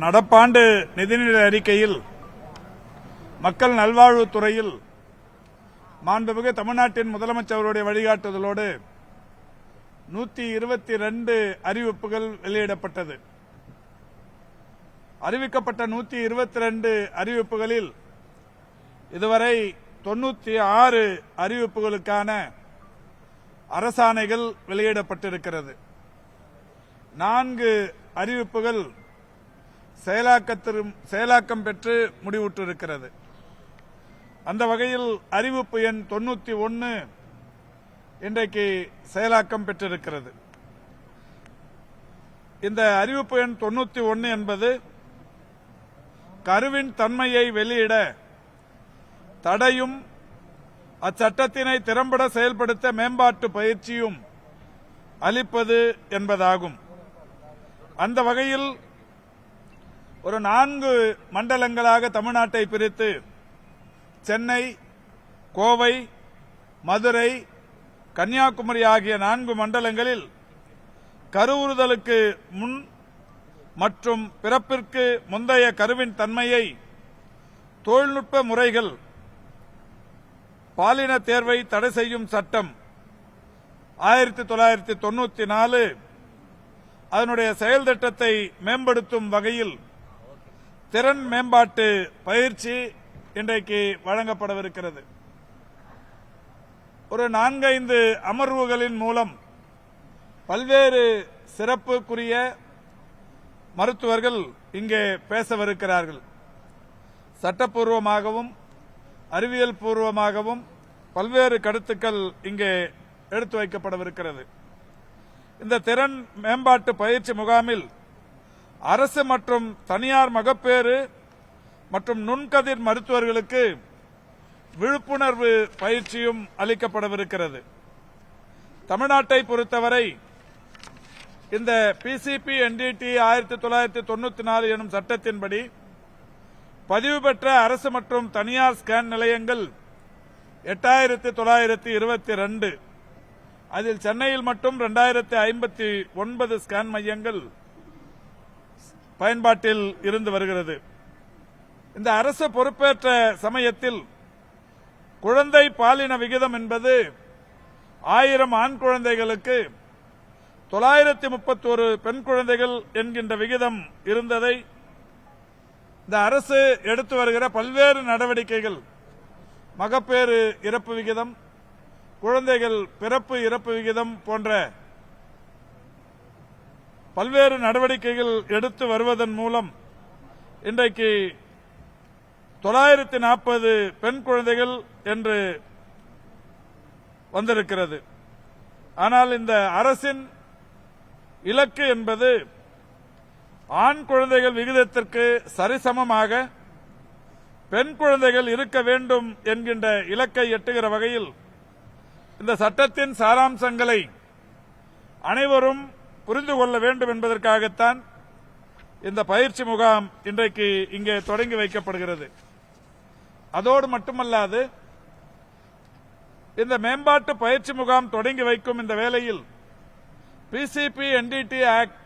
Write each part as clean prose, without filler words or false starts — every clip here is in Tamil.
நடப்பாண்டு நிதிநிலை அறிக்கையில் மக்கள் நல்வாழ்வுத்துறையில் மாண்புமிகு தமிழ்நாட்டின் முதலமைச்சருடைய வழிகாட்டுதலோடு 122 அறிவிப்புகள் வெளியிடப்பட்டது. அறிவிக்கப்பட்ட 122 அறிவிப்புகளில் இதுவரை 96 அறிவிப்புகளுக்கான அரசாணைகள் வெளியிடப்பட்டிருக்கிறது. 4 அறிவிப்புகள் செயலாக்கம் பெற்று முடிவுற்றிருக்கிறது. அந்த வகையில் அறிவிப்பு எண் 91 இன்றைக்கு செயலாக்கம் பெற்றிருக்கிறது. இந்த அறிவிப்பு எண் 91 என்பது கருவின் தன்மையை வெளியிட தடையும் அச்சட்டத்தினை திறம்பட செயல்படுத்த மேம்பாட்டு பயிற்சியும் அளிப்பது என்பதாகும். அந்த வகையில் ஒரு 4 மண்டலங்களாக தமிழ்நாட்டை பிரித்து சென்னை, கோவை, மதுரை, கன்னியாகுமரி ஆகிய 4 மண்டலங்களில் கருவுறுதலுக்கு முன் மற்றும் பிறப்பிற்கு முந்தைய கருவின் தன்மையை தொழில்நுட்ப முறைகள் பாலின தேர்வை தடை செய்யும் சட்டம் 1994 அதனுடைய செயல் திட்டத்தை மேம்படுத்தும் வகையில் திறன் மேம்பாட்டு பயிற்சி இன்றைக்கு வழங்கப்படவிருக்கிறது. ஒரு 4-5 அமர்வுகளின் மூலம் பல்வேறு சிறப்புக்குரிய மருத்துவர்கள் இங்கே பேசவிருக்கிறார்கள். சட்டப்பூர்வமாகவும் அறிவியல் பூர்வமாகவும் பல்வேறு கருத்துக்கள் இங்கே எடுத்து வைக்கப்படவிருக்கிறது. இந்த திறன் மேம்பாட்டு பயிற்சி முகாமில் அரசு மற்றும் தனியார் மகப்பேறு மற்றும் நுண்கதிர் மருத்துவர்களுக்கு விழிப்புணர்வு பயிற்சியும் அளிக்கப்படவிருக்கிறது. தமிழ்நாட்டை பொறுத்தவரை இந்த பிசிபி என்டிடி 1994 எனும் சட்டத்தின்படி பதிவு பெற்ற அரசு மற்றும் தனியார் ஸ்கேன் நிலையங்கள் 8922. அதில் சென்னையில் மட்டும் 2059 ஸ்கேன் மையங்கள் பயன்பாட்டில் இருந்து வருகிறது. இந்த அரசு பொறுப்பேற்ற சமயத்தில் குழந்தை பாலின விகிதம் என்பது 1000 ஆண் குழந்தைகளுக்கு 931 பெண் குழந்தைகள் என்கின்ற விகிதம் இருந்ததை இந்த அரசு எடுத்து வருகிற பல்வேறு நடவடிக்கைகள், மகப்பேறு இறப்பு விகிதம், குழந்தைகள் பிறப்பு இறப்பு விகிதம் போன்ற பல்வேறு நடவடிக்கைகள் எடுத்து வருவதன் மூலம் இன்றைக்கு 940 பெண் குழந்தைகள் என்று வந்திருக்கிறது. ஆனால் இந்த அரசின் இலக்கு என்பது ஆண் குழந்தைகள் விகிதத்திற்கு சரிசமமாக பெண் குழந்தைகள் இருக்க வேண்டும் என்கின்ற இலக்கை எட்டுகிற வகையில் இந்த சட்டத்தின் சாராம்சங்களை அனைவரும் புரிந்து கொள்ள வேண்டும் என்பதற்காகத்தான் இந்த பயிற்சி முகாம் இன்றைக்கு இங்கே தொடங்கி வைக்கப்படுகிறது. அதோடு மட்டுமல்லாது இந்த மேம்பாட்டு பயிற்சி முகாம் தொடங்கி வைக்கும் இந்த வேளையில் PCB entity act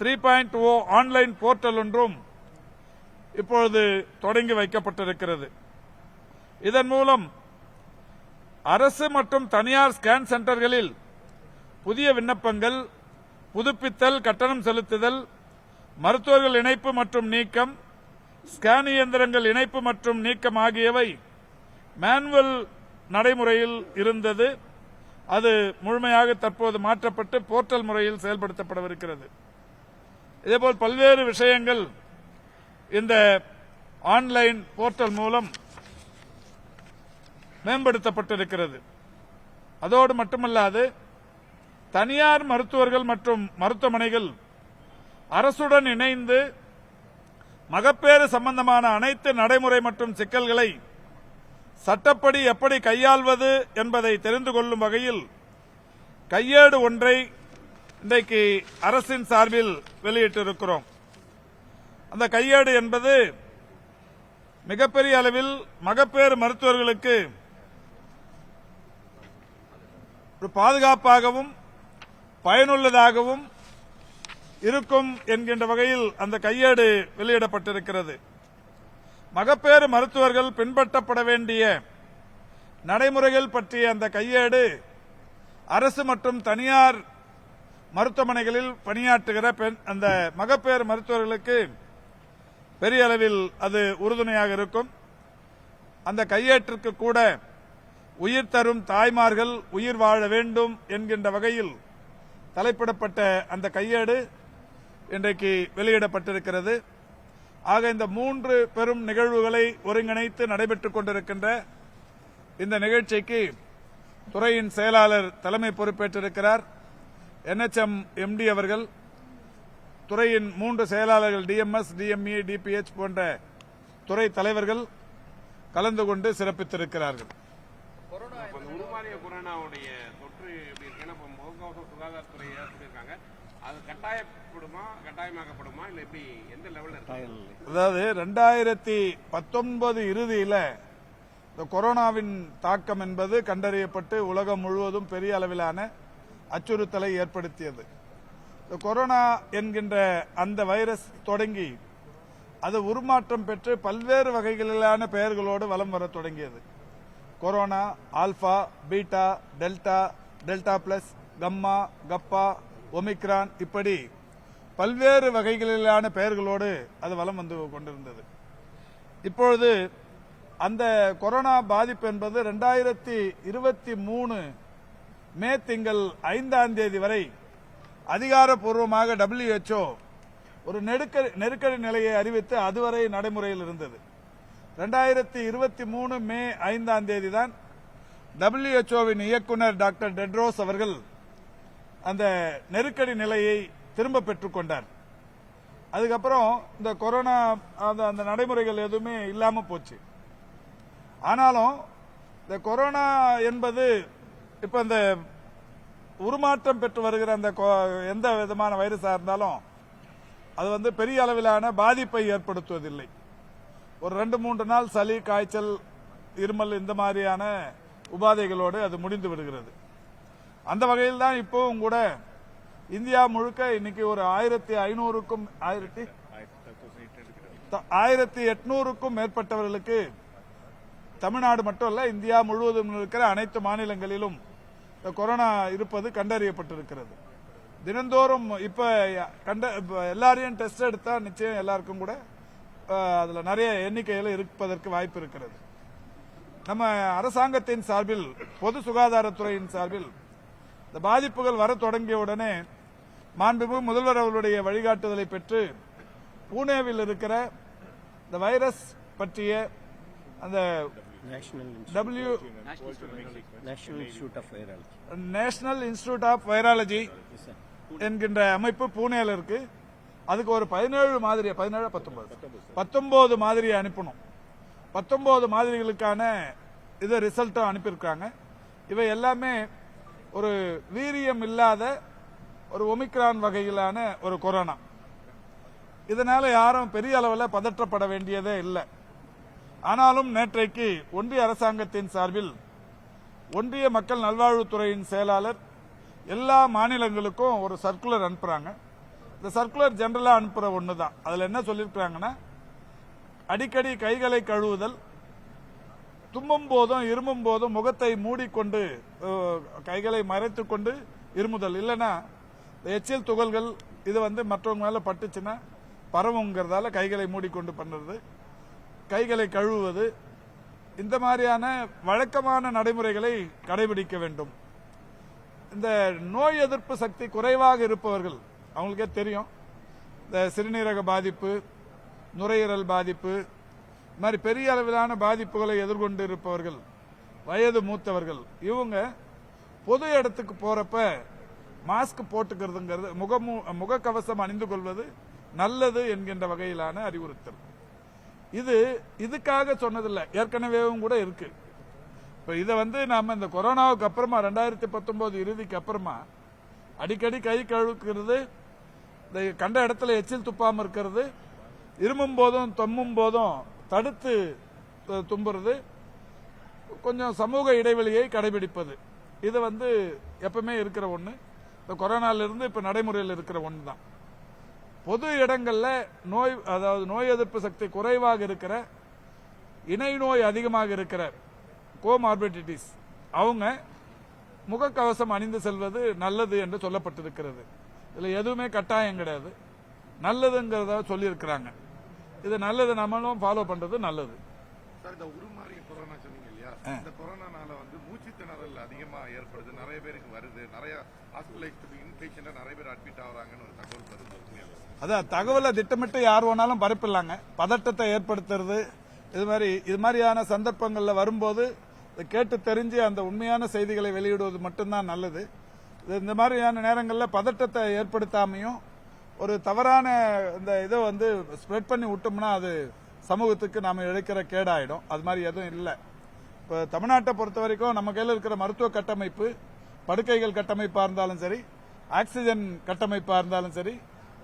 3.0 online portal ஒன்றும் இப்பொழுது தொடங்கி வைக்கப்பட்டிருக்கிறது. இதன் மூலம் அரசு மற்றும் தனியார் ஸ்கேன் சென்டர்களில் புதிய விண்ணப்பங்கள், புதுப்பித்தல், கட்டணம் செலுத்துதல், மருத்துவர்கள் இணைப்பு மற்றும் நீக்கம், ஸ்கேன் இயந்திரங்கள் இணைப்பு மற்றும் நீக்கம் ஆகியவை மேனுவல் நடைமுறையில் இருந்தது. அது முழுமையாக தற்போது மாற்றப்பட்டு போர்ட்டல் முறையில் செயல்படுத்தப்படவிருக்கிறது. இதேபோல் பல்வேறு விஷயங்கள் இந்த ஆன்லைன் போர்ட்டல் மூலம் மேம்படுத்தப்பட்டிருக்கிறது. அதோடு மட்டுமல்லாது தனியார் மருத்துவர்கள் மற்றும் மருத்துவமனைகள் அரசுடன் இணைந்து மகப்பேறு சம்பந்தமான அனைத்து நடைமுறை மற்றும் சிக்கல்களை சட்டப்படி எப்படி கையாள்வது என்பதை தெரிந்து கொள்ளும் வகையில் கையேடு ஒன்றை இன்றைக்கு அரசின் சார்பில் வெளியிட்டிருக்கிறோம். அந்த கையேடு என்பது மிகப்பெரிய அளவில் மகப்பேறு மருத்துவர்களுக்கு ஒரு பாதுகாப்பாகவும் பயனுள்ளதாகவும் இருக்கும் என்கின்ற வகையில் அந்த கையேடு வெளியிடப்பட்டிருக்கிறது. மகப்பேறு மருத்துவர்கள் பின்பற்றப்பட வேண்டிய நடைமுறைகள் பற்றிய அந்த கையேடு அரசு மற்றும் தனியார் மருத்துவமனைகளில் பணியாற்றுகிற அந்த மகப்பேறு மருத்துவர்களுக்கு பெரிய அளவில் அது உறுதுணையாக இருக்கும். அந்த கையேட்டிற்கு கூட உயிர் தரும் தாய்மார்கள் உயிர் வாழ வேண்டும் என்கின்ற வகையில் தலைப்பிடப்பட்ட அந்த கையேடு இன்றைக்கு வெளியிடப்பட்டிருக்கிறது. ஆக இந்த 3 பெரும் நிகழ்வுகளை ஒருங்கிணைத்து நடைபெற்றுக் கொண்டிருக்கின்ற இந்த நிகழ்ச்சிக்கு துறையின் செயலாளர் தலைமை பொறுப்பேற்றிருக்கிறார். NHM MD அவர்கள், துறையின் 3 செயலாளர்கள் DMS, DME, DPH போன்ற துறை தலைவர்கள் கலந்து கொண்டு சிறப்பித்திருக்கிறார்கள். கொரோனாவுடைய தொற்று முகக்கவசம் சுகாதாரத்துறை சொல்லியிருக்காங்க, அது கட்டாயமாக்கப்படுமா இல்ல எப்படி, எந்த லெவல்ல? அதாவது 2019 இறுதியில இந்த கொரோனாவின் தாக்கம் என்பது கண்டறியப்பட்டு உலகம் முழுவதும் பெரிய அளவிலான அச்சுறுத்தலை ஏற்படுத்தியது. இந்த கொரோனா என்கின்ற அந்த வைரஸ் தொடங்கி அது உருமாற்றம் பெற்று பல்வேறு வகைகளிலான பெயர்களோடு வலம் வர தொடங்கியது. Corona, alpha, beta, delta, delta plus, gamma, kappa, omicron, இப்படி பல்வேறு வகைகளிலான பெயர்களோடு அது வலம் வந்து கொண்டிருந்தது. இப்பொழுது அந்த கொரோனா பாதிப்பு என்பது 2023 மே திங்கள் 5ஆம் தேதி வரை அதிகாரப்பூர்வமாக WHO ஒரு நெருக்கடி நிலையை அறிவித்து அதுவரை நடைமுறையில் இருந்தது. 2023 மே 5ஆம் தேதி தான் WHOவின் இயக்குநர் டாக்டர் டெட்ரோஸ் அவர்கள் அந்த நெருக்கடி நிலையை திரும்ப பெற்றுக் கொண்டார். அதுக்கப்புறம் இந்த கொரோனா அந்த நடைமுறைகள் எதுவுமே இல்லாம போச்சு. ஆனாலும் இந்த கொரோனா என்பது இப்ப இந்த உருமாற்றம் பெற்று வருகிற அந்த எந்த விதமான வைரஸா இருந்தாலும் அது பெரிய அளவிலான பாதிப்பை ஏற்படுத்துவதில்லை. ஒரு 2-3 நாள் சளி, காய்ச்சல், இருமல் இந்த மாதிரியான உபாதைகளோடு அது முடிந்து விடுகிறது. அந்த வகையில் தான் இப்பவும் கூட இந்தியா முழுக்க இன்னைக்கு ஒரு 1500க்கும் 1800க்கும் மேற்பட்டவர்களுக்கு தமிழ்நாடு மட்டுமல்ல இந்தியா முழுவதும் இருக்கிற அனைத்து மாநிலங்களிலும் கொரோனா இருப்பது கண்டறியப்பட்டிருக்கிறது. தினந்தோறும் இப்ப எல்லாரையும் டெஸ்ட் எடுத்தா நிச்சயம் எல்லாருக்கும் கூட அதுல நிறைய எண்ணிக்கையில் இருப்பதற்கு வாய்ப்பு இருக்கிறது. நம்ம அரசாங்கத்தின் சார்பில், பொது சுகாதாரத்துறையின் சார்பில் இந்த பாதிப்புகள் வர தொடங்கியவுடனே மாண்புமிகு முதல்வர் அவர்களுடைய வழிகாட்டுதலை பெற்று பூனேவில் இருக்கிற இந்த வைரஸ் பற்றிய அந்த நேஷனல் இன்ஸ்டிடியூட் ஆஃப் வைராலஜி என்கின்ற அமைப்பு பூனேல இருக்கு. அதுக்கு ஒரு 19 மாதிரியை அனுப்பணும். 19 மாதிரிகளுக்கான இது ரிசல்ட்டும் அனுப்பியிருக்காங்க. இவை எல்லாமே ஒரு வீரியம் இல்லாத ஒரு ஒமிக்ரான் வகையிலான ஒரு கொரோனா. இதனால யாரும் பெரிய அளவில் பதற்றப்பட வேண்டியதே இல்லை. ஆனாலும் நேற்றைக்கு ஒன்றிய அரசாங்கத்தின் சார்பில் ஒன்றிய மக்கள் நல்வாழ்வுத்துறையின் செயலாளர் எல்லா மாநிலங்களுக்கும் ஒரு சர்க்குலர் அனுப்புறாங்க. இந்த சர்க்குலர் ஜெனரலா அனுப்புற ஒண்ணுதான். அதுல என்ன சொல்லிருக்காங்கன்னா, அடிக்கடி கைகளை கழுவுதல், தும்மும் போதும் இருமும் போதும் முகத்தை மூடிக்கொண்டு கைகளை மறைத்துக் கொண்டு இருமுதல், இல்லைன்னா எச்சில் துகள்கள் இது மற்றவங்க மேல பட்டுச்சுன்னா பரவுங்கிறதால கைகளை மூடிக்கொண்டு பண்றது, கைகளை கழுவுவது, இந்த மாதிரியான வழக்கமான நடைமுறைகளை கடைபிடிக்க வேண்டும். இந்த நோய் எதிர்ப்பு சக்தி குறைவாக இருப்பவர்கள், அவங்களுக்கே தெரியும், இந்த சிறுநீரக பாதிப்பு, நுரையீரல் பாதிப்பு, இந்த மாதிரி பெரிய அளவிலான பாதிப்புகளை எதிர்கொண்டு இருப்பவர்கள், வயது மூத்தவர்கள், இவங்க பொது இடத்துக்கு போறப்ப மாஸ்க் போட்டுக்கிறதுங்கிறது, முகக்கவசம் அணிந்து கொள்வது நல்லது என்கின்ற வகையிலான அறிவுறுத்தல். இதுக்காக சொன்னதில்லை, ஏற்கனவேவும் கூட இருக்கு. இப்ப இதை நாம இந்த கொரோனாவுக்கு அப்புறமா 2019 இறுதிக்கு அப்புறமா அடிக்கடி கை கழுவுக்கிறது, இந்த கண்ட இடத்துல எச்சில் துப்பாம இருக்கிறது, இருமும் போதும் தும்மும் போதும் தடுத்து தும்புறது, கொஞ்சம் சமூக இடைவெளியை கடைபிடிப்பது, இது எப்பவுமே இருக்கிற ஒண்ணு. இந்த கொரோனால இருந்து இப்ப நடைமுறையில் இருக்கிற ஒண்ணு தான். பொது இடங்கள்ல நோய், அதாவது நோய் எதிர்ப்பு சக்தி குறைவாக இருக்கிற, இணை நோய் அதிகமாக இருக்கிற கோமார்பிடிட்டிஸ் அவங்க முகக்கவசம் அணிந்து செல்வது நல்லது என்று சொல்லப்பட்டிருக்கிறது. இதுல எதுவுமே கட்டாயம் கிடையாது, நல்லதுங்கிறத சொல்லியிருக்கிறாங்க. இது நல்லது, நம்மளும் ஃபாலோ பண்றது நல்லது. சார், இந்த உருமாறி கொரோனா சொன்னீங்க இல்லையா, இந்த கொரோனானால மூச்சு திணறல் அதிகமா ஏற்படுது, நிறைய பேருக்கு வருது, நிறைய ஹாஸ்பிட்டலைஸ்டு இன்பேஷன்ல நிறைய பேர் அட்மிட் ஆகுறாங்கன்னு ஒரு தகவல் வருது. அதான் தகவலை திட்டமிட்டு யார் வேணாலும் பரப்பிடலாங்க. பதட்டத்தை ஏற்படுத்துறது, இது மாதிரியான சந்தர்ப்பங்கள்ல வரும்போது கேட்டு தெரிஞ்சு அந்த உண்மையான செய்திகளை வெளியிடுவது மட்டும்தான் நல்லது. இந்த மாதிரியான நேரங்களில் பதட்டத்தை ஏற்படுத்தாமையும் ஒரு தவறான இந்த இதை ஸ்ப்ரெட் பண்ணி விட்டோம்னா அது சமூகத்துக்கு நாம இழைக்கிற கேடாயிடும். அது மாதிரி எதுவும் இல்லை. இப்போ தமிழ்நாட்டை பொறுத்த வரைக்கும் நம்ம கையில் இருக்கிற மருத்துவ கட்டமைப்பு, படுக்கைகள் கட்டமைப்பா இருந்தாலும் சரி, ஆக்சிஜன் கட்டமைப்பா இருந்தாலும் சரி,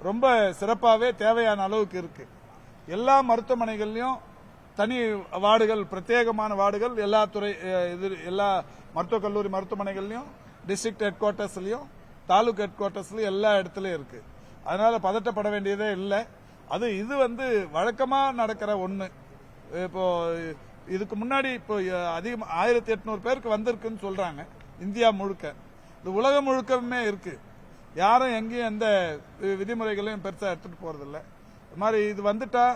ரொம்ப சிறப்பாகவே தேவையான அளவுக்கு இருக்கு. எல்லா மருத்துவமனைகள்லயும் தனி வார்டுகள், பிரத்யேகமான வார்டுகள் எல்லா மருத்துவக் கல்லூரி மருத்துவமனைகள்லயும், டிஸ்ட்ரிக்ட் ஹெட் குவார்டர்ஸ்லயும், தாலுக் ஹெட் குவார்டர்ஸ்லயும் எல்லா இடத்துலயும் இருக்கு. அதனால பதட்டப்பட வேண்டியதே இல்லை. இது வழக்கமா நடக்கிற ஒண்ணு. இப்போ இதுக்கு முன்னாடி இப்போ அதிகம் 1800 பேருக்கு வந்திருக்குன்னு சொல்றாங்க இந்தியா முழுக்க. இது உலகம் முழுக்கமே இருக்கு. யாரும் எங்கேயும் எந்த விதிமுறைகளையும் பெருசா எடுத்துட்டு போறதில்லை. இது மாதிரி இது வந்துட்டா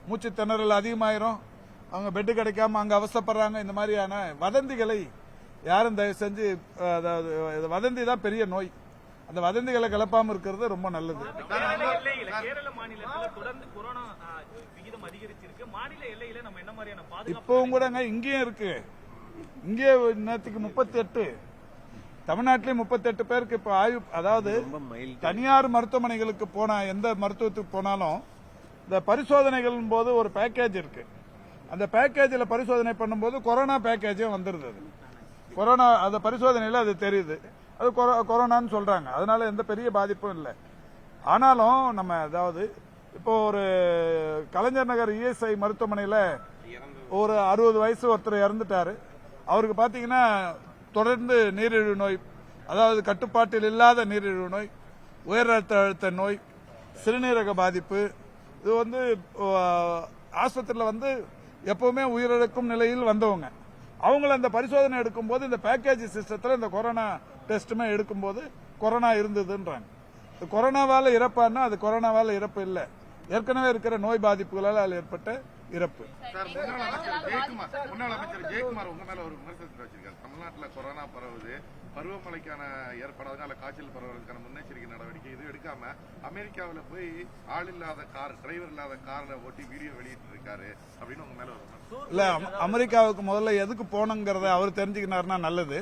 மூச்சு திணறல் அதிகமாயிரும், அவங்க பெட்டு கிடைக்காம அங்க அவசப்படுறாங்க. இந்த மாதிரியான வதந்திகளை யாரும் தயவு செஞ்சு, அதாவது வதந்தி தான் பெரிய நோய். அந்த வதந்திகளை கிளப்பாம இருக்கிறது ரொம்ப நல்லது. இப்பவும் கூட இங்கேயும் இருக்கு. இங்கே நேற்றுக்கு 38, தமிழ்நாட்டிலேயும் 38 பேருக்கு இப்ப ஆய்வு. அதாவது தனியார் மருத்துவமனைகளுக்கு போனா, எந்த மருத்துவத்துக்கு போனாலும் இந்த பரிசோதனைகள் போது ஒரு பேக்கேஜ் இருக்கு. அந்த பேக்கேஜில் பரிசோதனை பண்ணும்போது கொரோனா பேக்கேஜும் வந்துருது. கொரோனா அந்த பரிசோதனையில் அது தெரியுது, அது கொரோனான்னு சொல்றாங்க. அதனால எந்த பெரிய பாதிப்பும் இல்லை. ஆனாலும் நம்ம, அதாவது இப்போ ஒரு கலைஞர் நகர் இஎஸ்ஐ மருத்துவமனையில் ஒரு 60 வயசு ஒருத்தர் இறந்துட்டாரு. அவருக்கு பாத்தீங்கன்னா தொடர்ந்து நீரிழிவு நோய், அதாவது கட்டுப்பாட்டில் இல்லாத நீரிழிவு நோய், உயர் ரத்த அழுத்த நோய், சிறுநீரக பாதிப்பு. இது ஆஸ்பத்திரியில் எப்பவுமே உயிரிழக்கும் நிலையில் வந்தவங்க. அவங்கள அந்த பரிசோதனை எடுக்கும்போது இந்த பேக்கேஜ் சிஸ்டத்தில் இந்த கொரோனா டெஸ்ட்டுமே எடுக்கும்போது கொரோனா இருந்ததுன்றாங்க. கொரோனாவால இறப்பான்னா அது கொரோனாவால இறப்பு இல்லை, ஏற்கனவே இருக்கிற நோய் பாதிப்புகளால் அதில் ஏற்பட்ட இறப்பு. முன்னாள் அமைச்சர் ஜெயக்குமார் உங்க மேல ஒரு விமர்சனத்தை வச்சிருக்காரு. தமிழ்நாட்டில் கொரோனா பரவுது, பருவமழைக்கான ஏற்படாதனால காய்ச்சல் பரவுறதுக்கான முன்னெச்சரிக்கை நடவடிக்கை இது எடுக்காம அமெரிக்காவில் போய் ஆள் இல்லாத கார், டிரைவர் இல்லாத கார்ல ஓட்டி வீடியோ வெளியிட்டு இருக்காரு அப்படின்னு உங்க மேல இல்ல. அமெரிக்காவுக்கு முதல்ல எதுக்கு போனங்கிறத அவர் தெரிஞ்சுக்கினார்னா நல்லது.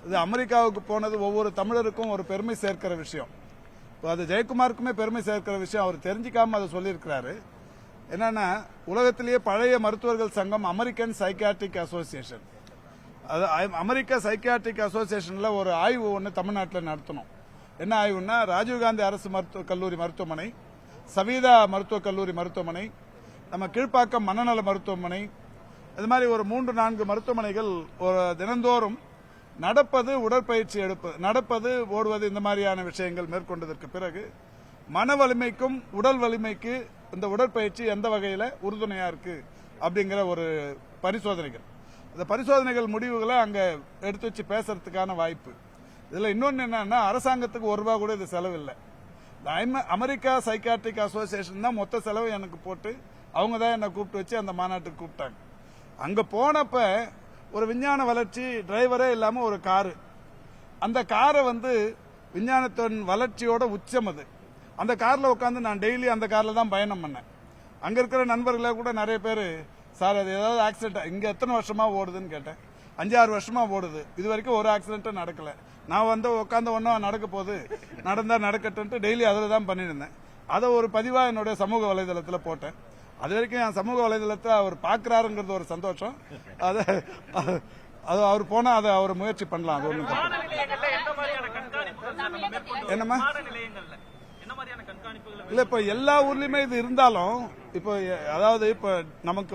இது அமெரிக்காவுக்கு போனது ஒவ்வொரு தமிழருக்கும் ஒரு பெருமை சேர்க்கிற விஷயம். இப்போ அது ஜெயக்குமாருக்குமே பெருமை சேர்க்கிற விஷயம். அவர் தெரிஞ்சுக்காம அதை சொல்லியிருக்கிறாரு. என்னன்னா, உலகத்திலேயே பழைய மருத்துவர்கள் சங்கம் அமெரிக்கன் சைக்கியாட்ரிக் அசோசியேஷன், அமெரிக்க சைக்கியாட்ரிக் அசோசியேஷன்ல ஒரு ஆய்வு ஒன்று தமிழ்நாட்டில் நடத்தணும். என்ன ஆய்வுன்னா, ராஜீவ்காந்தி அரசு மருத்துவக் கல்லூரி மருத்துவமனை, சவீதா மருத்துவக் கல்லூரி மருத்துவமனை, நம்ம கீழ்ப்பாக்கம் மனநல மருத்துவமனை, இது மாதிரி ஒரு 3-4 மருத்துவமனைகள் ஒரு தினந்தோறும் நடப்பது, உடற்பயிற்சி எடுப்பது, நடப்பது, ஓடுவது, இந்த மாதிரியான விஷயங்கள் மேற்கொண்டதற்கு பிறகு மன வலிமைக்கும் உடல் வலிமைக்கு இந்த உடற்பயிற்சி எந்த வகையில உறுதுணையா இருக்கு அப்படிங்கிற ஒரு பரிசோதனைகள். அந்த பரிசோதனைகள் முடிவுகளை அங்க எடுத்து வச்சு பேசுறதுக்கான வாய்ப்பு. இதுல இன்னொன்னு என்னன்னா, அரசாங்கத்துக்கு ₹1 கூட இது செலவு இல்லை. அமெரிக்கா சைக்கியாட்ரிக் அசோசியேஷன் தான் மொத்த செலவு எனக்கு போட்டு அவங்க தான் என்னை கூப்பிட்டு வச்சு அந்த மாநாட்டுக்கு கூப்பிட்டாங்க. அங்க போனப்ப ஒரு விஞ்ஞான வளர்ச்சி, டிரைவரே இல்லாம ஒரு காரு, அந்த காரை விஞ்ஞானத்தின் வளர்ச்சியோட உச்சம் அது. அந்த கார்ல உட்காந்து நான் டெய்லி அந்த கார்ல தான் பயணம் பண்ணேன். அங்க இருக்கிற நண்பர்களே கூட நிறைய பேர், சார் அது ஏதாவது ஆக்சிடென்ட் இங்க எத்தனை வருஷமா ஓடுதுன்னு கேட்டேன். 5-6 வருஷமா ஓடுது, இது வரைக்கும் ஒரு ஆக்சிடென்ட்டும் நடக்கல. நான் உட்காந்து ஒன்னா நடக்க போகுது, நடந்தா நடக்கட்டு டெய்லி அதில் தான் பண்ணிருந்தேன். அதை ஒரு பதிவா என்னுடைய சமூக வலைதளத்தில் போட்டேன். அது வரைக்கும் என் சமூக வலைதளத்தை அவர் பாக்குறாருங்கிறது ஒரு சந்தோஷம். அது அவர் போனா அதை அவர் முயற்சி பண்ணலாம். அது ஒண்ணு என்னமா இல்ல, இப்ப எல்லா ஊர்லயுமே இது இருந்தாலும், இப்போ அதாவது இப்ப நமக்கு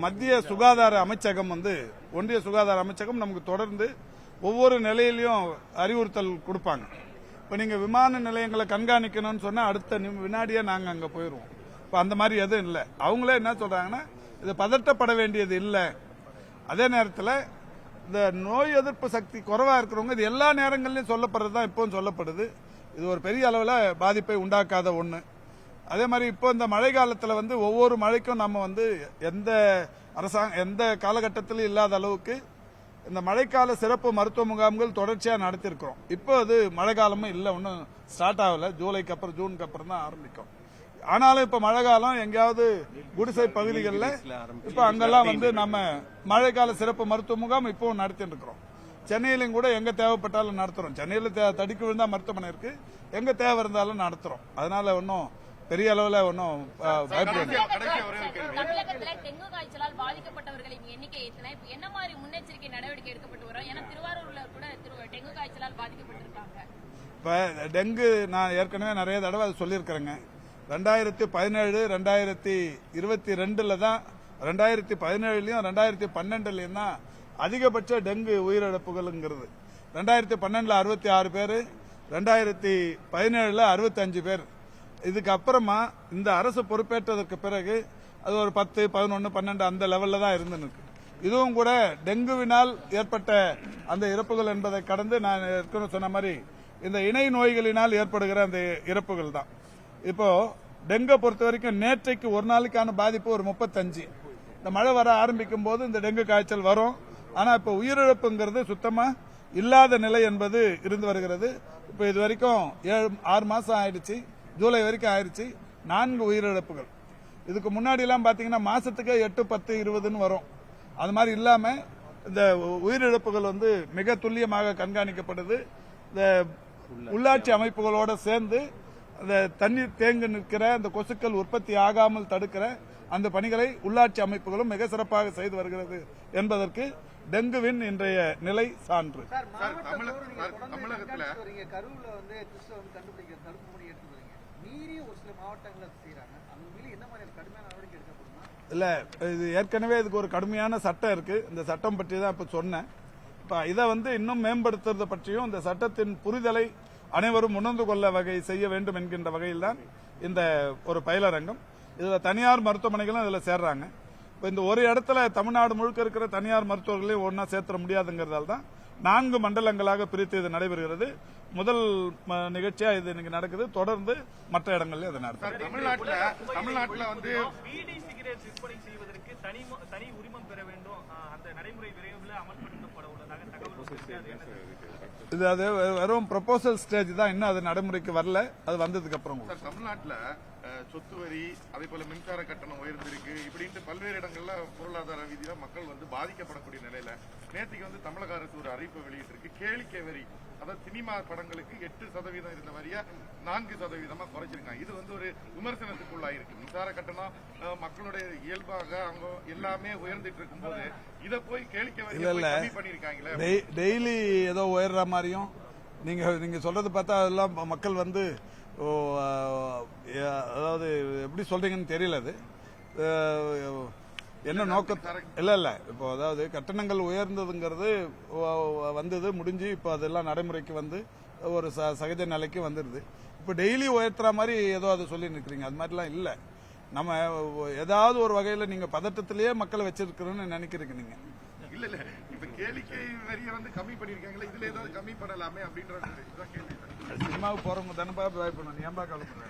மத்திய சுகாதார அமைச்சகம் ஒன்றிய சுகாதார அமைச்சகம் நமக்கு தொடர்ந்து ஒவ்வொரு நிலையிலையும் அறிவுறுத்தல் கொடுப்பாங்க. இப்ப இப்ப நீங்க விமான நிலையங்களை கண்காணிக்கணும்னு சொன்னா அடுத்த வினாடியே நாங்க அங்க போயிருவோம். இப்ப அந்த மாதிரி எதுவும் இல்லை. அவங்களே என்ன சொல்றாங்கன்னா இது பதட்டப்பட வேண்டியது இல்லை. அதே நேரத்தில் இந்த நோய் எதிர்ப்பு சக்தி குறைவா இருக்கிறவங்க இது எல்லா நேரங்களிலும் சொல்லப்படுறது தான் இப்பவும் சொல்லப்படுது. இது ஒரு பெரிய அளவில் பாதிப்பை உண்டாக்காத ஒண்ணு. அதே மாதிரி இப்போ இந்த மழை காலத்தில் வந்து ஒவ்வொரு மழைக்கும் நம்ம வந்து எந்த காலகட்டத்திலும் இல்லாத அளவுக்கு இந்த மழைக்கால சிறப்பு மருத்துவ முகாம்கள் தொடர்ச்சியா நடத்திருக்கிறோம். இப்போ அது மழை காலமும் இல்லை, ஒன்றும் ஸ்டார்ட் ஆகல. ஜூலைக்கு அப்புறம் ஜூனுக்கு அப்புறம் தான் ஆரம்பிக்கும். ஆனாலும் இப்ப மழை காலம் எங்கேயாவது குடிசை பகுதிகளில் இப்ப அங்கெல்லாம் வந்து நம்ம மழைக்கால சிறப்பு மருத்துவ முகாம் இப்பவும் நடத்திட்டு இருக்கிறோம். சென்னையிலும் கூட எங்க தேவைப்பட்டாலும் நடத்துறோம். சென்னையில தடிக்கு விழுந்தா மருத்துவமனை இருக்கு, எங்க தேவை இருந்தாலும் நடத்துறோம். அதனால ஒன்னும் பெரிய அளவுல ஒன்னும் பயப்பட தமிழகத்துல டெங்கு காய்ச்சலால் பாதிக்கப்பட்டவர்களின் எண்ணிக்கை எத்தனை, என்ன மாதிரி முன்னெச்சரிக்கை நடவடிக்கை எடுக்கப்பட்டு வரும்? ஏன்னா திருவாரூர்ல கூட டெங்கு காய்ச்சலால் பாதிக்கப்பட்டிருக்காங்க. இப்ப டெங்கு நான் ஏற்கனவே நிறைய தடவை அது சொல்லியிருக்கிறேங்க. 2017 2022 தான் 2017லயும் 2012லயும் தான் அதிகபட்ச டெங்கு உயிரிழப்புகள்ங்கிறது. 2012ல 66 பேர், 2017ல 65 பேர். இதுக்கு அப்புறமா இந்த அரசு பொறுப்பேற்றதற்கு பிறகு அது ஒரு 10, 11, 12 அந்த லெவல்ல தான் இருந்துருக்கு. இதுவும் கூட டெங்குவினால் ஏற்பட்ட அந்த இறப்புகள் என்பதை கடந்து நான் ஏற்கனவே சொன்ன மாதிரி இந்த இணை நோய்களினால் ஏற்படுகிற அந்த இறப்புகள் தான். இப்போ டெங்கை பொறுத்த வரைக்கும் நேற்றைக்கு ஒரு நாளுக்கான பாதிப்பு ஒரு 35. இந்த மழை வர ஆரம்பிக்கும் போது இந்த டெங்கு காய்ச்சல் வரும். ஆனா இப்ப உயிரிழப்புங்கிறது சுத்தமா இல்லாத நிலை என்பது இருந்து வருகிறது. இப்ப இது வரைக்கும் 6 மாசம் ஆயிடுச்சு, ஜூலை வரைக்கும் ஆயிடுச்சு, 4 உயிரிழப்புகள். இதுக்கு முன்னாடி எல்லாம் பாத்தீங்கன்னா மாசத்துக்கு 8, 10, 20 வரும். அது மாதிரி இல்லாம இந்த உயிரிழப்புகள் வந்து மிக துல்லியமாக கண்காணிக்கப்படுது. இந்த உள்ளாட்சி அமைப்புகளோட சேர்ந்து அந்த தண்ணீர் தேங்கி நிற்கிற அந்த கொசுக்கள் உற்பத்தி ஆகாமல் தடுக்கிற அந்த பணிகளை உள்ளாட்சி அமைப்புகளும் மிக சிறப்பாக செய்து வருகிறது என்பதற்கு டெங்குவின் இன்றைய நிலை சான்று. தமிழகத்துல கரூர்ல வந்து கண்டுபிடிக்கிற தடுப்பு முறை எடுத்துக்கிறீங்க, மீறி ஒரு சில மாவட்டங்களை செய்யறாங்க. அந்த மீறி என்ன மாதிரி கடுமையான நடவடிக்கை எடுக்கப்படுமா? இல்ல, இது ஏற்கனவே இதுக்கு ஒரு கடுமையான சட்டம் இருக்கு. இந்த சட்டம் பற்றி தான் இப்ப சொன்னேன். இப்ப இதை வந்து இன்னும் மேம்படுத்துறது பற்றியும் இந்த சட்டத்தின் புரிதலை அனைவரும் உணர்ந்து கொள்ள வகை செய்ய வேண்டும் என்கின்ற வகையில் தான் இந்த ஒரு பயிலரங்கம். இதுல தனியார் மருத்துவமனைகளும் இதுல சேர்றாங்க. இப்ப இந்த ஒரு இடத்துல தமிழ்நாடு முழுக்க இருக்கிற தனியார் மருத்துவர்களையும் ஒன்னா சேர்த்துற முடியாதுங்கிறதால தான் 4 மண்டலங்களாக பிரித்து இது நடைபெறுகிறது. முதல் நிகழ்ச்சியா இது இன்னைக்கு நடக்குது. தொடர்ந்து மற்ற இடங்கள்ல இது நடக்கும். தமிழ்நாட்டுல வந்து பீடி சிகரெட் விற்பனை செய்வதற்கு தனி உரிமம் பெற வேண்டும். அந்த நடைமுறை விரைவில் அமல்படுத்தப்பட உள்ளதாக தகவல். இது வெறும் ப்ரொபோசல் ஸ்டேஜ் தான், இன்னும் அது நடைமுறைக்கு வரல. அது வந்ததுக்கு அப்புறம் தமிழ்நாட்டுல சொத்து வரி, அதே போல மின்சார கட்டணம் உயர்ந்திருக்கு. இப்படின்ட்டு பல்வேறு இடங்கள்ல பொருளாதார ரீதியில மக்கள் வந்து பாதிக்கப்படக்கூடிய நிலையில நேற்றுக்கு வந்து தமிழக அரசு ஒரு அறிவிப்பை வெளியிட்டிருக்கு. கேளிக்கை வரி, அதாவது சினிமா படங்களுக்கு 8% இருந்த வரியா 4% குறைச்சிருக்காங்க. இது வந்து ஒரு விமர்சனத்துக்குள்ளாயிருக்கு. மின்சார கட்டணம் மக்களுடைய இயல்பாக அவங்க எல்லாமே உயர்ந்துட்டு இருக்கும் போது இதை போய் கேளிக்கை வரி கம்மி பண்ணிருக்காங்களே. டெய்லி ஏதோ உயர்ற மாதிரியும் நீங்க சொல்றது பார்த்தா அதெல்லாம் மக்கள் வந்து அதாவது எப்படி சொல்றீங்கன்னு தெரியல. அது என்ன நோக்கம் இல்ல இப்போ அதாவது கட்டணங்கள் உயர்ந்ததுங்கிறது வந்தது முடிஞ்சு இப்போ அதெல்லாம் நடைமுறைக்கு வந்து ஒரு சகஜ நிலைக்கு வந்துருது. இப்போ டெய்லி உயர்த்துற மாதிரி ஏதோ அதை சொல்லி நிற்கிறீங்க. அது மாதிரிலாம் இல்ல. நம்ம ஏதாவது ஒரு வகையில நீங்க பதட்டத்திலேயே மக்களை வச்சிருக்கிறோன்னு நினைக்கிறீங்க நீங்க. இல்ல இப்ப கேளிக்கை வரியை வந்து கம்மி பண்ணிருக்காங்களே, இதுல ஏதாவது கம்மி பண்ணலாமே அப்படின்ற கேள்வி. சினிமாவுக்கு போறவங்க தானே பயப்படணும். நீ ஏன்பா கவலைப்படுற?